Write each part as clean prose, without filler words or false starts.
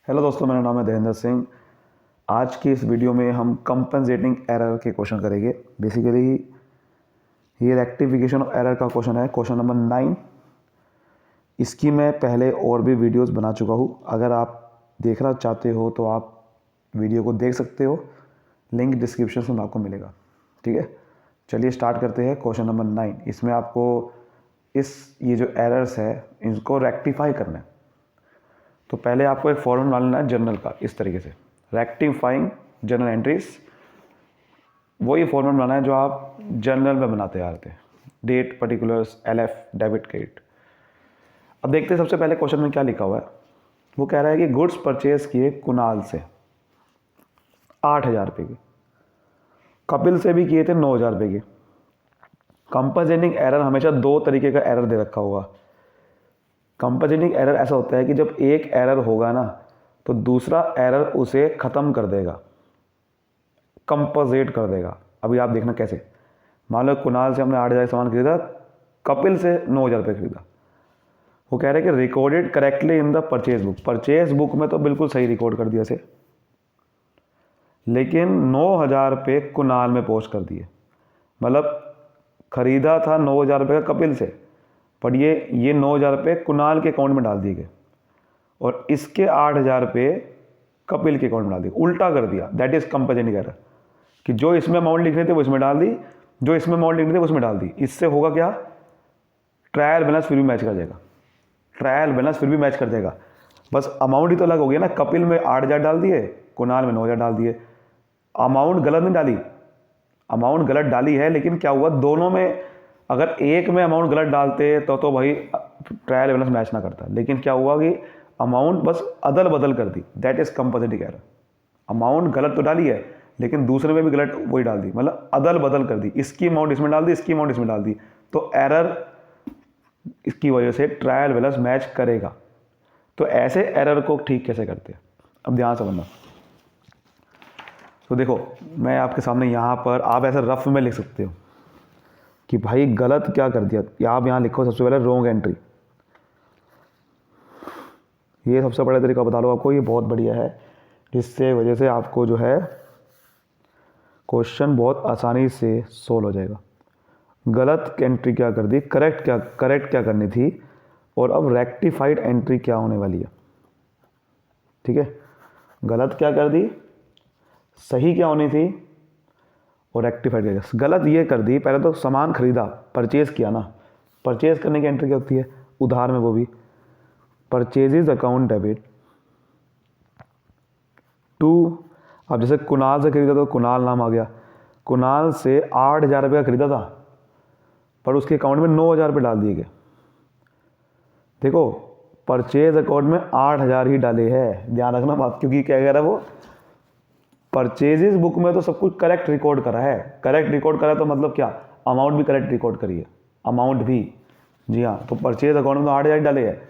Hello दोस्तों, मेरा नाम है देवेंद्र सिंह। आज की इस वीडियो में हम कंपनसेटिंग एरर के क्वेश्चन करेंगे। बेसिकली ये रेक्टिफिकेशन ऑफ एरर का क्वेश्चन है, क्वेश्चन नंबर 9। इसकी मैं पहले और भी वीडियोस बना चुका हूँ। अगर आप देखना चाहते हो तो आप वीडियो को देख सकते हो, लिंक डिस्क्रिप्शन में आपको मिलेगा। ठीक है, चलिए स्टार्ट करते हैं। क्वेश्चन नंबर 9, इसमें आपको ये जो एरर्स है इनको रेक्टिफाई करना है। तो पहले आपको एक फॉर्मूला बना लेना है जर्नल का, इस तरीके से रेक्टिफाइंग जर्नल एंट्रीज। वही फॉर्मूला बनाना है जो आप जर्नल में बनाते आ रहे थे, date, particulars, LF, debit, credit. अब देखते हैं सबसे पहले क्वेश्चन में क्या लिखा हुआ है। वो कह रहा है कि गुड्स परचेज किए कुणाल से 8,000 रुपये के, कपिल से भी किए थे 9,000 रुपये के। कंपनसेटिंग एरर हमेशा दो तरीके का एरर दे रखा होगा। कंपनसेटिंग एरर ऐसा होता है कि जब एक एरर होगा ना तो दूसरा एरर उसे ख़त्म कर देगा, कंपनसेट कर देगा। अभी आप देखना कैसे। मान लो कुणाल से हमने 8,000 सामान खरीदा, कपिल से 9,000 रुपये खरीदा। वो कह रहे हैं कि recorded correctly in the purchase book. Purchase book में तो बिल्कुल सही रिकॉर्ड कर दिया से, लेकिन 9,000 रुपये कुणाल में पोस्ट कर दिए। मतलब खरीदा था 9,000 रुपये का कपिल से, पर ये 9,000 रुपये कुणाल के अकाउंट में डाल दिए गए और इसके 8,000 रुपये कपिल के अकाउंट में डाल दिए। उल्टा कर दिया। दैट इज कंपनसेटिंग एरर, कि जो इसमें अमाउंट लिखने थे वो इसमें डाल दी, जो इसमें अमाउंट लिखने थे वो उसमें डाल दी। इससे होगा क्या, ट्रायल बैलेंस फिर भी मैच कर जाएगा। ट्रायल बैलेंस फिर भी मैच कर जाएगा, बस अमाउंट ही तो अलग हो गया ना। कपिल में 8,000 डाल दिए, कुणाल में 9,000 डाल दिए। अमाउंट गलत नहीं डाली, अमाउंट गलत डाली है, लेकिन क्या हुआ, दोनों में अगर एक में अमाउंट गलत डालते तो भाई ट्रायल बैलेंस मैच ना करता। लेकिन क्या हुआ कि अमाउंट बस अदल बदल कर दी। That is compensating error. Amount गलत तो डाली है, लेकिन दूसरे में भी गलत वही डाल दी, मतलब अदल बदल कर दी। इसकी अमाउंट इसमें डाल दी, इसकी अमाउंट इसमें डाल दी, तो एरर इसकी वजह से ट्रायल बैलेंस मैच करेगा। तो ऐसे एरर को ठीक कैसे करते हैं, अब ध्यान से समझना। तो देखो, मैं आपके सामने यहाँ पर, आप ऐसा रफ में लिख सकते हो कि भाई गलत क्या कर दिया। आप यहाँ लिखो सबसे पहले रोंग एंट्री। ये सबसे बड़ा तरीका बता लो आपको, ये बहुत बढ़िया है, जिससे वजह से आपको जो है क्वेश्चन बहुत आसानी से सोल्व हो जाएगा। गलत एंट्री क्या कर दी, करेक्ट क्या करनी थी, और अब रेक्टिफाइड एंट्री क्या होने वाली है। ठीक है, गलत क्या कर दी, सही क्या होनी थी, और रेक्टिफाइड क्या। गलत ये कर दी, पहले तो सामान खरीदा, परचेज किया ना। परचेज करने की एंट्री क्या होती है, उधार में, वो भी परचेजेज अकाउंट डेबिट टू। अब जैसे कुणाल से खरीदा तो कुणाल नाम आ गया। कुणाल से 8,000 रुपये का खरीदा था, पर उसके अकाउंट में 9,000 रुपये डाल दिए गए। देखो, परचेज अकाउंट में 8,000 ही डाले हैं, ध्यान रखना बात, क्योंकि क्या कह रहा है वो, परचेजेस बुक में तो सब कुछ करेक्ट रिकॉर्ड करा है। करेक्ट रिकॉर्ड करा तो मतलब क्या, अमाउंट भी करेक्ट रिकॉर्ड करी है, अमाउंट भी। जी हाँ, तो परचेज अकाउंट में तो 8,000 डाले हैं,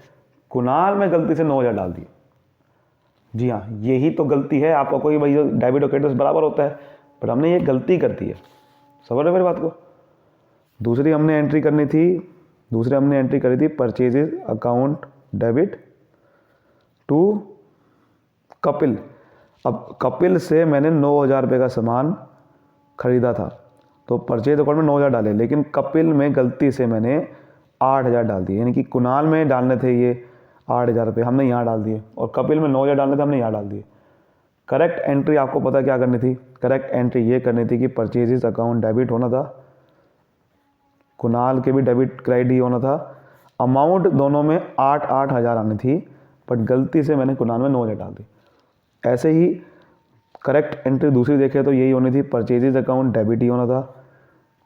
कुणाल में गलती से 9,000 डाल दिए। जी हाँ, यही तो गलती है। आपका कोई भाई डेबिट और क्रेडिट बराबर होता है, पर हमने ये गलती कर दी है। समझ रहे मेरी बात को। दूसरी हमने एंट्री करी थी purchases account debit to Kapil. अब कपिल से मैंने 9,000 रुपये का सामान खरीदा था, तो परचेज अकाउंट में 9,000 डाले, लेकिन कपिल में गलती से मैंने 8,000 डाल दिए। यानी कि कुणाल में डालने थे ये 8,000 रुपये, हमने यहाँ डाल दिए, और कपिल में 9,000 डालने थे, हमने यहाँ डाल दिए। करेक्ट एंट्री आपको पता क्या करनी थी, करेक्ट एंट्री ये करनी थी कि परचेजेस अकाउंट डेबिट होना था, कुणाल के भी डेबिट क्रेडिट ही होना था। अमाउंट दोनों में 8,000 आनी थी, बट गलती से मैंने कुणाल में 9,000 डाल दी। ऐसे ही करेक्ट एंट्री दूसरी देखें तो यही होनी थी, परचेजेज अकाउंट डेबिट ही होना था,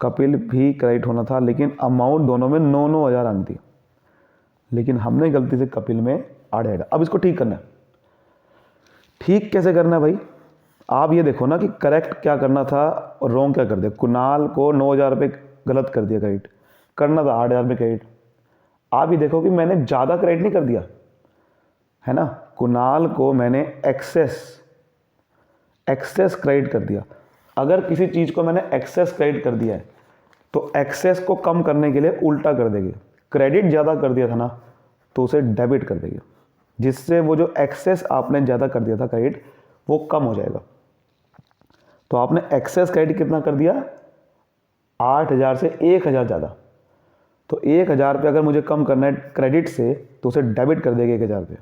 कपिल भी क्रेडिट होना था, लेकिन अमाउंट दोनों में 9,000 आनी थी, लेकिन हमने गलती से कपिल में 8,000। अब इसको ठीक करना है। ठीक कैसे करना है भाई, आप ये देखो ना कि करेक्ट क्या करना था और रॉन्ग क्या कर दिया। कुणाल को 9,000 रुपये गलत कर दिया, क्रेडिट करना था 8,000 रुपये क्रेडिट। आप ये देखो कि मैंने ज़्यादा क्रेडिट नहीं कर दिया है ना, कुणाल को मैंने एक्सेस क्रेडिट कर दिया। अगर किसी चीज़ को मैंने एक्सेस क्रेडिट कर दिया है तो एक्सेस को कम करने के लिए उल्टा कर देंगे। क्रेडिट ज़्यादा कर दिया था ना, तो उसे डेबिट कर देंगे। जिससे वो जो एक्सेस आपने ज़्यादा कर दिया था क्रेडिट वो कम हो जाएगा। तो आपने एक्सेस क्रेडिट कितना कर दिया, 8,000 से 1,000 ज़्यादा। तो 1,000 रुपये अगर मुझे कम करना है क्रेडिट से तो उसे डेबिट कर देगा 1,000 रुपये।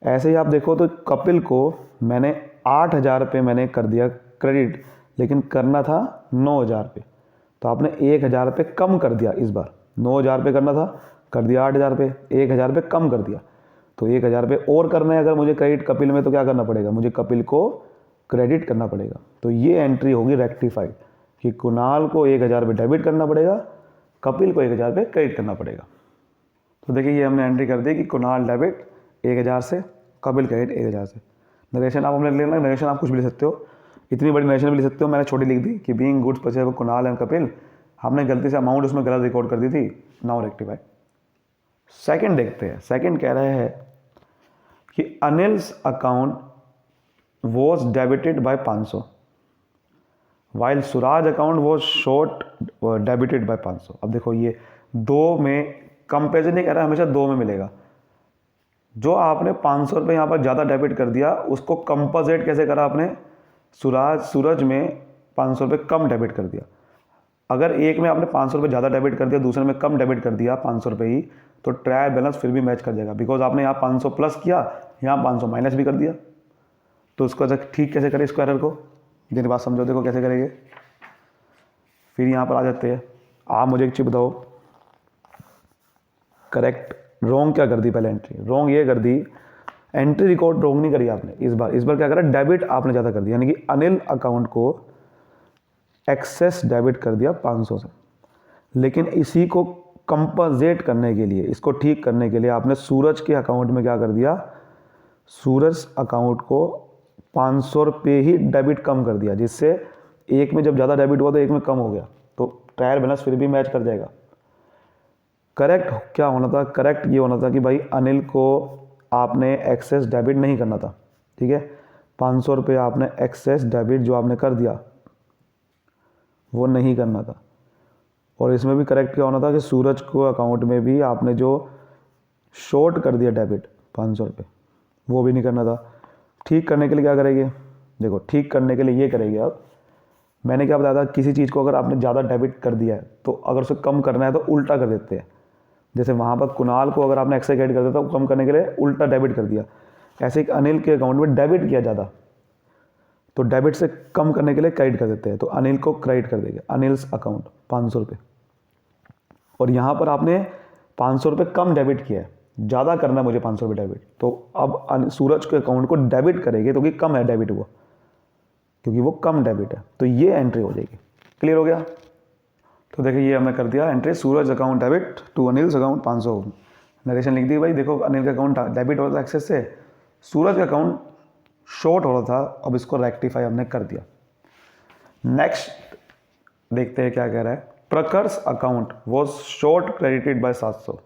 ऐसे ही आप देखो तो कपिल को मैंने 8,000 रुपये मैंने कर दिया क्रेडिट, लेकिन करना था 9,000 रुपये। तो आपने 1,000 रुपये कम कर दिया इस बार। 9,000 रुपये करना था, कर दिया 8,000 रुपये, 1,000 रुपये कम कर दिया। तो 1,000 रुपये और करना है अगर मुझे क्रेडिट कपिल में, तो क्या करना पड़ेगा, मुझे कपिल को क्रेडिट करना पड़ेगा। तो ये एंट्री होगी रेक्टिफाइड कि कुणाल को 1,000 रुपये डेबिट करना पड़ेगा, कपिल को 1,000 रुपये क्रेडिट करना पड़ेगा। तो देखिए ये हमने एंट्री कर दी कि कुणाल डेबिट 1,000 से, कपिल क्रेडिट 1,000 से। नरेशन आप हमने लेना, नरेशन आप कुछ भी लिख सकते हो, इतनी बड़ी नरेशन भी लिख सकते हो, मैंने छोटी लिख दी कि being goods purchase by Kunal and Kapil. हमने गलती से अमाउंट उसमें गलत रिकॉर्ड कर दी थी, नाउ रेक्टिफाई। सेकंड देखते हैं। सेकंड कह रहे हैं कि Anil's account was debited by 500 while Suraj account was short debited by 500। अब देखो ये दो में कंपेरिजन नहीं कह रहा, हमेशा दो में मिलेगा। जो आपने 500 रुपये यहाँ पर ज़्यादा डेबिट कर दिया उसको कंपनसेट कैसे करा आपने, सूरज में 500 रुपये कम डेबिट कर दिया। अगर एक में आपने 500 रुपये ज़्यादा डेबिट कर दिया, दूसरे में कम डेबिट कर दिया 500 रुपये ही, तो ट्रायल बैलेंस फिर भी मैच कर जाएगा, बिकॉज आपने यहाँ 500 प्लस किया, यहाँ 500 माइनस भी कर दिया। तो उसको ठीक कैसे करें इसको एरर को, मेरी बात समझो, देखो कैसे करेंगे। फिर यहाँ पर आ जाते हैं। आप मुझे एक चीज़ बताओ, करेक्ट रॉन्ग क्या कर दी पहले एंट्री, रॉन्ग ये कर दी, एंट्री रिकॉर्ड रॉन्ग नहीं करी आपने इस बार क्या करा, डेबिट आपने ज़्यादा कर दिया, यानी कि अनिल अकाउंट को एक्सेस डेबिट कर दिया 500 से। लेकिन इसी को कंपनसेट करने के लिए, इसको ठीक करने के लिए आपने सूरज के अकाउंट में क्या कर दिया, सूरज अकाउंट को 500 रुपये ही डेबिट कम कर दिया, जिससे एक में जब ज़्यादा डेबिट हुआ तो एक में कम हो गया, तो ट्रायल बैलेंस फिर भी मैच कर जाएगा। करेक्ट क्या होना था, करेक्ट ये होना था कि भाई अनिल को आपने एक्सेस डेबिट नहीं करना था, ठीक है। 500 रुपये आपने एक्सेस डेबिट जो आपने कर दिया वो नहीं करना था। और इसमें भी करेक्ट क्या होना था कि सूरज को अकाउंट में भी आपने जो शॉर्ट कर दिया डेबिट 500 रुपये वो भी नहीं करना था। ठीक करने के लिए क्या करेंगे, देखो ठीक करने के लिए ये करेंगे। अब मैंने क्या बताया था, किसी चीज़ को अगर आपने ज़्यादा डेबिट कर दिया है तो अगर उसे कम करना है तो उल्टा कर देते हैं। जैसे वहाँ पर कुणाल को अगर आपने एक्सेस क्रेडिट कर दिया तो कम करने के लिए उल्टा डेबिट कर दिया, ऐसे ही अनिल के अकाउंट में डेबिट किया ज़्यादा तो डेबिट से कम करने के लिए क्रेडिट कर देते हैं, तो अनिल को क्रेडिट कर देंगे, अनिल्स अकाउंट 500 रुपये। और यहाँ पर आपने 500 रुपये कम डेबिट किया है, ज़्यादा करना है मुझे 500 रुपये डेबिट, तो अब सूरज के अकाउंट को डेबिट करेंगे तो कि कम है डेबिट वो, क्योंकि वो कम डेबिट है, तो ये एंट्री हो जाएगी। क्लियर हो गया। तो देखिए ये हमने कर दिया entry, Suraj account debit to Anil's account 500। Narration लिख दी भाई, देखो अनिल का अकाउंट डेबिट हो रहा था एक्सेस से, सूरज का अकाउंट शॉर्ट हो रहा था, अब इसको रेक्टिफाई हमने कर दिया। नेक्स्ट देखते हैं क्या कह रहा है, प्रकर्स account was short credited by 700।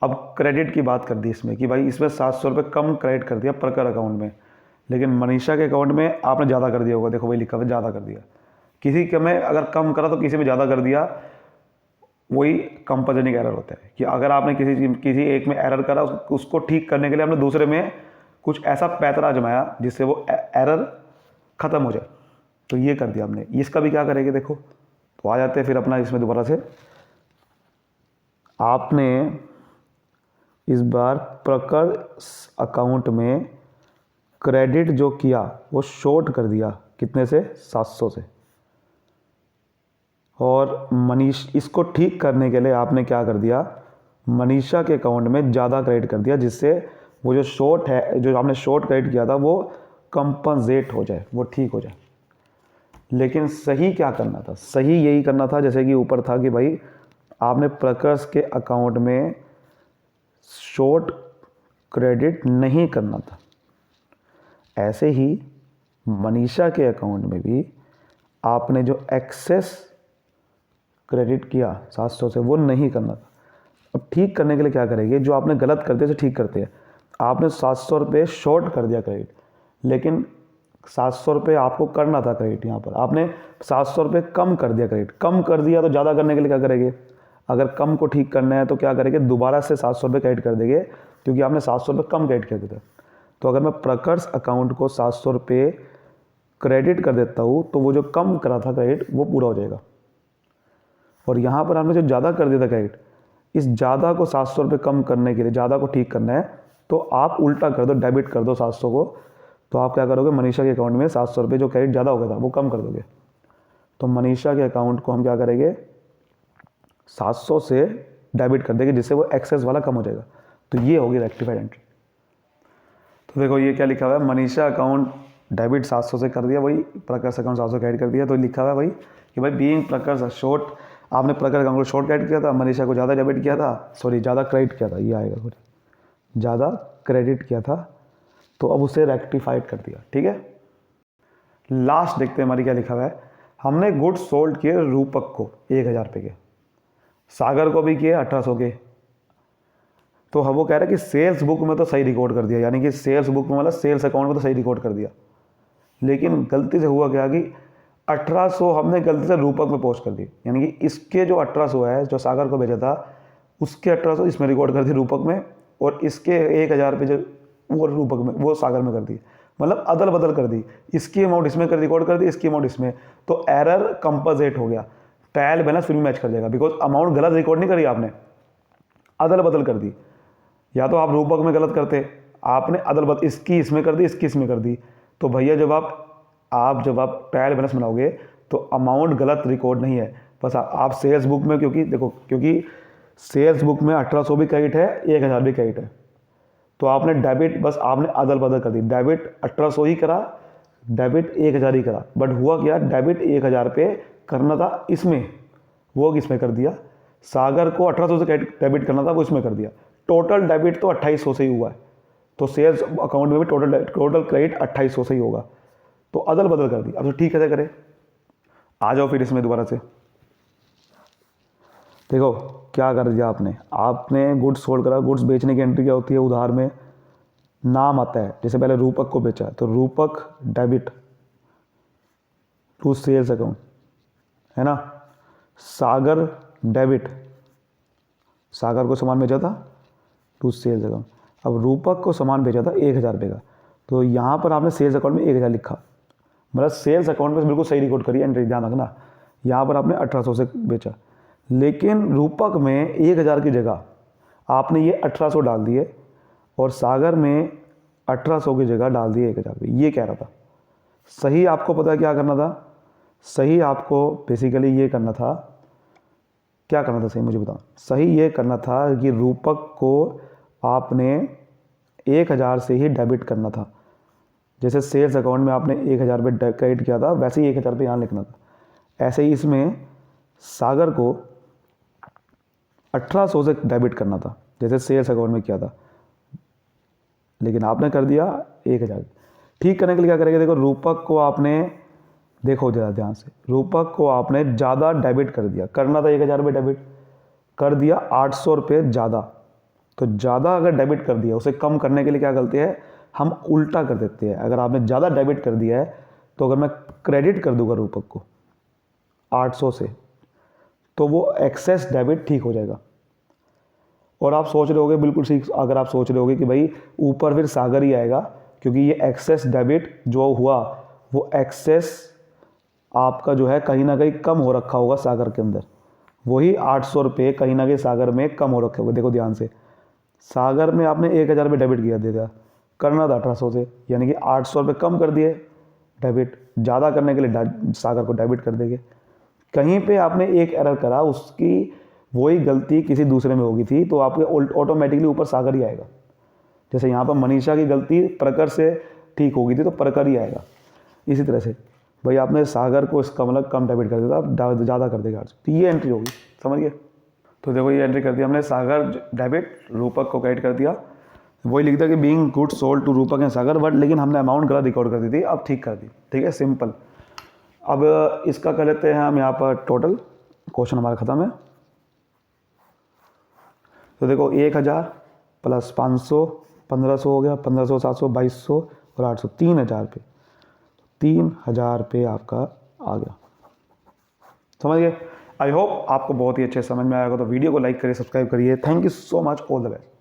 अब क्रेडिट की बात कर दी इसमें कि भाई इसमें 700 रुपये कम क्रेडिट कर दिया प्रकर अकाउंट में, लेकिन मनीषा के अकाउंट में आपने ज़्यादा कर दिया होगा, देखो भाई लिखा हुआ ज़्यादा कर दिया, किसी के में अगर कम करा तो किसी में ज़्यादा कर दिया, वही कंपनसेटिंग एरर होता है कि अगर आपने किसी एक में एरर करा उसको ठीक करने के लिए हमने दूसरे में कुछ ऐसा पैतरा आजमाया जिससे वो एरर ख़त्म हो जाए, तो ये कर दिया हमने। इसका भी क्या करेंगे देखो, तो आ जाते हैं फिर अपना इसमें दोबारा से। आपने इस बार प्रकर अकाउंट में क्रेडिट जो किया वो शॉर्ट कर दिया, कितने से, 700 से। और इसको ठीक करने के लिए आपने क्या कर दिया, मनीषा के अकाउंट में ज़्यादा क्रेडिट कर दिया, जिससे वो जो शॉर्ट है, जो आपने शॉर्ट क्रेडिट किया था वो कंपनसेट हो जाए, वो ठीक हो जाए। लेकिन सही क्या करना था, सही यही करना था जैसे कि ऊपर था कि भाई आपने प्रकर्स के अकाउंट में शॉर्ट क्रेडिट नहीं करना था, ऐसे ही मनीषा के अकाउंट में भी आपने जो एक्सेस क्रेडिट किया 700 से वो नहीं करना था। अब ठीक करने के लिए क्या करेंगे, जो आपने गलत कर दिया उसे ठीक करते हैं। आपने 700 रुपये शॉर्ट कर दिया क्रेडिट, लेकिन 700 रुपये आपको करना था क्रेडिट, यहाँ पर आपने 700 रुपये कम कर दिया क्रेडिट, कम कर दिया तो ज़्यादा करने के लिए क्या करेंगे, अगर कम को ठीक करना है तो क्या करेंगे, दोबारा से 700 रुपये क्रेडिट कर देंगे, क्योंकि आपने 700 रुपये कम क्रेडिट कर दिए थे। तो अगर मैं प्रकर्ष अकाउंट को 700 रुपये क्रेडिट कर देता हूँ तो वो जो कम करा था क्रेडिट वो पूरा हो जाएगा। और यहाँ पर हमने जो ज़्यादा कर दिया था क्रेडिट, इस ज़्यादा को 700 रुपये कम करने के लिए, ज़्यादा को ठीक करना है, तो आप उल्टा कर दो, डेबिट कर दो 700 को। तो आप क्या करोगे, मनीषा के अकाउंट में 700 रुपये जो क्रेडिट ज़्यादा हो गया था वो कम कर दोगे। तो मनीषा के अकाउंट को हम क्या करेंगे, 700 से डेबिट कर देंगे, जिससे वो एक्सेस वाला कम हो जाएगा। तो ये होगी रेक्टिफाइड एंट्री। तो देखो ये क्या लिखा हुआ है, मनीषा अकाउंट डेबिट 700 से कर दिया, वही प्रकर्ष अकाउंट 700 क्रेडिट कर दिया। तो लिखा हुआ है भाई कि भाई बीइंग प्रकर्ष शॉर्ट, आपने प्रकर्ष अकाउंट को शॉर्ट क्रेडिट किया था, मनीषा को ज़्यादा डेबिट किया था, सॉरी ज़्यादा क्रेडिट किया था, ये आएगा कुछ ज़्यादा क्रेडिट किया था, तो अब उसे रेक्टिफाइड कर दिया। ठीक है, लास्ट देखते हैं हमारी क्या लिखा हुआ है। हमने गुड्स सोल्ड किए रूपक को 1000 रुपये के, सागर को भी किए 1800 के। तो हम वो कह रहे हैं कि सेल्स बुक में तो सही रिकॉर्ड कर दिया, यानी कि सेल्स बुक में मतलब सेल्स अकाउंट में तो सही रिकॉर्ड कर दिया, लेकिन गलती से हुआ क्या कि 1800 हमने गलती से रूपक में पोस्ट कर दी, यानी कि इसके जो 1800 है जो सागर को भेजा था उसके 1800 इसमें रिकॉर्ड कर दी रूपक में, और इसके 1000 रुपये जो वो रूपक में वो सागर में कर दी, मतलब अदल बदल कर दी, इसकी अमाउंट इसमें कर रिकॉर्ड कर दी, इसकी अमाउंट इसमें। तो एरर कंपोजिट हो गया, ट्रायल बैलेंस फिर मैच कर जाएगा, बिकॉज अमाउंट गलत रिकॉर्ड नहीं करी आपने, अदल बदल कर दी। या तो आप रूपक में गलत करते, आपने अदल बदल इसकी इसमें कर दी, इसकी इसमें कर दी। तो भैया जब आप ट्रायल बैलेंस बनाओगे तो अमाउंट गलत रिकॉर्ड नहीं है, बस आप सेल्स बुक में, क्योंकि सेल्स बुक में 1800 भी क्रेडिट है, 1000 भी क्रेडिट है, तो आपने डेबिट बस आपने अदल बदल कर दी, डेबिट 1800 ही करा, डेबिट 1000 ही करा। बट हुआ क्या, डेबिट 1000 पे करना था इसमें, वो इसमें कर दिया। सागर को 1800 से डेबिट करना था, वो इसमें कर दिया। टोटल डेबिट तो 2800 से ही हुआ है, तो सेल्स अकाउंट में भी टोटल क्रेडिट 2800 से ही होगा, तो अदल बदल कर दी। अब तो ठीक कैसे करें, आ जाओ फिर इसमें दोबारा से। देखो क्या कर दिया आपने गुड्स सोल्ड करा। गुड्स बेचने की एंट्री क्या होती है, उधार में नाम आता है, जैसे पहले रूपक को बेचा तो रूपक डेबिट टू सेल्स अकाउंट, है ना। सागर डेबिट, सागर को सामान बेचा था टू सेल्स अकाउंट। अब रूपक को सामान बेचा था 1000 रुपये का, तो यहाँ पर आपने सेल्स अकाउंट में 1000 लिखा, मतलब सेल्स अकाउंट में बिल्कुल सही रिकॉर्ड करिए एंट्री, ध्यान रखना। यहाँ पर आपने 1800 से बेचा, लेकिन रूपक में 1000 की जगह आपने ये 1800 डाल दिए, और सागर में 1800 की जगह डाल दिए 1000 रुपये। ये कह रहा था सही, आपको पता है क्या करना था, सही आपको बेसिकली ये करना था, क्या करना था सही मुझे बताओ। सही ये करना था कि रूपक को आपने 1000 से ही डेबिट करना था, जैसे सेल्स अकाउंट में आपने 1000 रुपये क्रेडिट किया था, वैसे ही 1000 रुपये यहाँ लिखना था। ऐसे ही इसमें सागर को 1800 से डेबिट करना था, जैसे सेल्स अकाउंट में किया था, लेकिन आपने कर दिया 1000। ठीक करने के लिए क्या करेंगे, देखो रूपक को आपने, देखो ज़रा ध्यान से, रूपक को आपने ज़्यादा डेबिट कर दिया, करना था 1000 रुपये डेबिट, कर दिया 800 रुपये ज़्यादा। तो ज़्यादा अगर डेबिट कर दिया, उसे कम करने के लिए क्या करते हैं, हम उल्टा कर देते हैं। अगर आपने ज़्यादा डेबिट कर दिया है, तो अगर मैं क्रेडिट कर दूंगा रूपक को 800 से, तो वो एक्सेस डेबिट ठीक हो जाएगा। और आप सोच रहे होगे बिल्कुल ठीक, अगर आप सोच रहे होगे कि भाई ऊपर फिर सागर ही आएगा, क्योंकि ये एक्सेस डेबिट जो हुआ वो एक्सेस आपका जो है कहीं ना कहीं कम हो रखा होगा सागर के अंदर, वही 800 रुपये कहीं ना कहीं सागर में कम हो रखे होंगे। देखो ध्यान से, सागर में आपने 1000 रुपये डेबिट किया, दे दिया, करना था 1800 से, यानी कि 800 रुपये कम कर दिए डेबिट, ज़्यादा करने के लिए सागर को डेबिट कर देंगे। कहीं पे आपने एक एरर करा, उसकी वही गलती किसी दूसरे में होगी थी, तो आपके ऑटोमेटिकली ऊपर सागर ही आएगा। जैसे यहाँ पर मनीषा की गलती प्रकर से ठीक हो गई थी, तो प्रकर ही आएगा। इसी तरह से भाई आपने सागर को इसका मतलब कम डेबिट कर दिया था, ज़्यादा कर देगा, तो ये एंट्री होगी, समझ गए। तो देखो ये एंट्री कर दिया हमने, सागर डेबिट, रूपक को क्रेडिट कर दिया, वही लिख दिया कि बीइंग गुड्स सोल्ड टू रूपक एंड सागर, बट लेकिन हमने अमाउंट गलत रिकॉर्ड कर दी थी, अब ठीक कर दी। ठीक है, सिंपल। अब इसका कर लेते हैं हम यहाँ पर टोटल, क्वेश्चन हमारा ख़त्म है। तो देखो 1000 प्लस 500 1500 हो गया, 1500 700 2200 और 800 3000 रुपये, 3000 रुपये आपका आ गया, समझ गए। आई होप आपको बहुत ही अच्छे समझ में आएगा। तो वीडियो को लाइक करिए, सब्सक्राइब करिए। Thank you so much, all the best.